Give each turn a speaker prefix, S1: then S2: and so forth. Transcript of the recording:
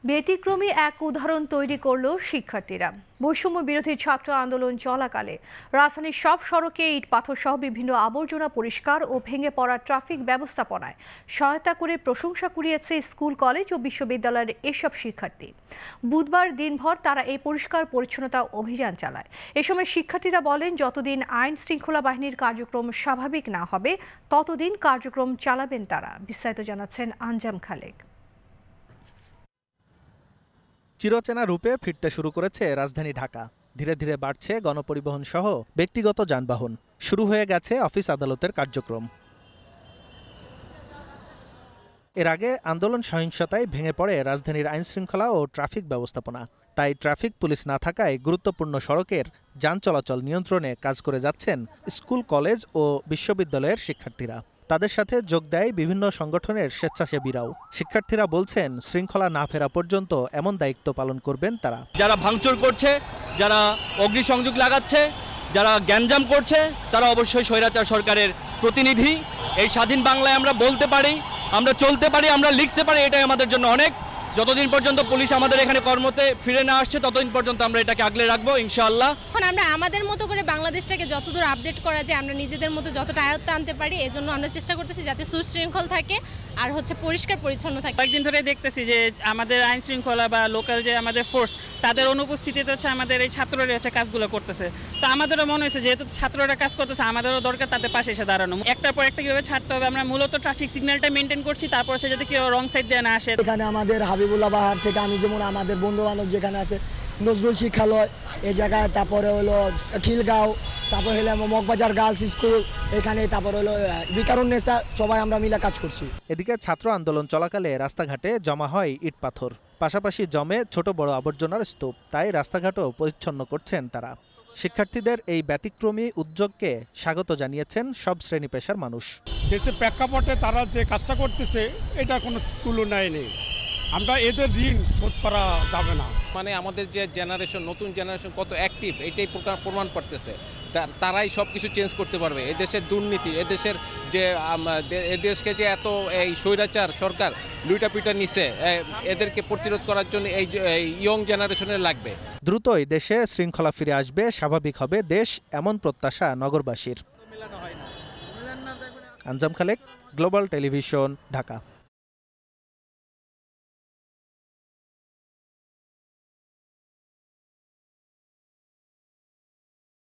S1: ব্যতিক্রমী এক উদাহরণ তৈরি করল শিক্ষার্থীরা। বৈষম্য বিরোধী ছাত্র আন্দোলন চলাকালে রাজধানীর সব সড়কে ইট পাথর সহ বিভিন্ন আবর্জনা পরিষ্কার ও ভেঙে পড়া ট্রাফিক ব্যবস্থাপনায় সহায়তা করে প্রশংসা কুড়িয়েছে স্কুল, কলেজ ও বিশ্ববিদ্যালয়ের এসব শিক্ষার্থী। বুধবার দিনভর তারা এই পরিষ্কার পরিচ্ছন্নতা অভিযান চালায়। এ সময় শিক্ষার্থীরা বলেন, যতদিন আইন শৃঙ্খলা বাহিনীর কার্যক্রম স্বাভাবিক না হবে ততদিন কার্যক্রম চালাবেন তারা। বিস্তারিত জানাচ্ছেন আঞ্জাম খালেক।
S2: চিরচেনা রূপে ফিরতে শুরু করেছে রাজধানী ঢাকা। ধীরে ধীরে বাড়ছে গণপরিবহন সহ ব্যক্তিগত যানবাহন। শুরু হয়ে গেছে অফিস আদালতের কার্যক্রম। এর আগে আন্দোলন সহিংসতায় ভেঙে পড়ে রাজধানীর আইনশৃঙ্খলা ও ট্রাফিক ব্যবস্থাপনা। তাই ট্রাফিক পুলিশ না থাকায় গুরুত্বপূর্ণ সড়কের যান চলাচল নিয়ন্ত্রণে কাজ করে যাচ্ছেন স্কুল, কলেজ ও বিশ্ববিদ্যালয়ের শিক্ষার্থীরা। তাদের সাথে যোগ দেয় বিভিন্ন সংগঠনের স্বেচ্ছাসেবীরাও। শিক্ষার্থীরা বলছেন, শৃঙ্খলা না ফেরা পর্যন্ত এমন দায়িত্ব পালন করবেন তারা।
S3: যারা ভাঙচুর করছে, যারা অগ্নিসংযোগ লাগাচ্ছে, যারা গ্যাঞ্জাম করছে, তারা অবশ্যই স্বৈরাচার সরকারের প্রতিনিধি। এই স্বাধীন বাংলায় আমরা বলতে পারি, আমরা চলতে পারি, আমরা লিখতে পারি, এটাই আমাদের জন্য অনেক। যতদিন পর্যন্ত পুলিশ আমাদের এখানে কর্মতে ফিরে না আসছে ততদিন পর্যন্ত আমরা এটাকে আগলে রাখবো ইনশাআল্লাহ।
S4: এখন আমরা আমাদের মতো করে বাংলাদেশটাকে যতদূর আপডেট করা যায়, আমরা নিজেদের মতো যতটা আয়ত্তে আনতে পারি, এজন্য আমরা চেষ্টা করতেছি যাতে সুশৃঙ্খল থাকে আর পরিষ্কার পরিচ্ছন্ন থাকে।
S5: কয়েকদিন ধরে দেখতেছি যে আমাদের আইন শৃঙ্খলা বা লোকাল যে আমাদের ফোর্স, তাদের অনুপস্থিতিতে হচ্ছে আমাদের এই ছাত্ররা হচ্ছে কাজগুলো করতেছে। তো আমাদেরও মনে হয়েছে যেহেতু ছাত্ররা কাজ করতেছে, আমাদেরও দরকার তাদের পাশে এসে দাঁড়ানো। একটার পর একটা কীভাবে ছাড়তে হবে, আমরা মূলত ট্রাফিক সিগন্যালটা মেনটেন করছি, তারপর সে যাতে কেউ রং সাইড দিয়ে না আসে।
S6: এখানে আমাদের হাবিবুল্লাহ বাহার থেকে আমি যেমন আমাদের বন্ধু বান্ধব যেখানে আছে নজরুল শিক্ষালয় এই জায়গায়, তারপরে হলো খিলগাঁও, তারপরে হলো মগবাজার গার্লস স্কুল এখানে, তারপরে হলো বিকারুন্নেসা, সবাই আমরা মিলে কাজ করছি।
S2: এদিকে ছাত্র আন্দোলন চলাকালে রাস্তাঘাটে জমা হয় ইট পাথর, পাশাপাশি জমে ছোট বড় আবর্জনার স্তূপ। তাই রাস্তাঘাটও পরিচ্ছন্ন করছেন তারা। শিক্ষার্থীদের এই ব্যতিক্রমী উদ্যোগকে স্বাগত জানিয়েছেন সব শ্রেণী পেশার মানুষ।
S7: দেশের প্রেক্ষাপটে তারা যে কাজটা করতেছে এটা কোনো তুলনায় নেই। আমরা এদের ঋণ শোধ করা যাবে না।
S8: মানে আমাদের যে জেনারেশন, নতুন জেনারেশন কত অ্যাক্টিভ এটাই প্রমাণ করতেছে। তারাই সব কিছু চেঞ্জ করতে পারবে। এদেশের দুর্নীতি, এদেশের যে এদেশকে যে এত এই স্বৈরাচার সরকার লুইটা পিটা নিছে, এদেরকে প্রতিরোধ করার জন্য এই ইয়ং জেনারেশনের লাগবে।
S2: দ্রুতই দেশে শৃঙ্খলা ফিরে আসবে, স্বাভাবিক হবে দেশ, এমন প্রত্যাশা নগরবাসীর। আঞ্জাম খালেক, গ্লোবাল টেলিভিশন, ঢাকা।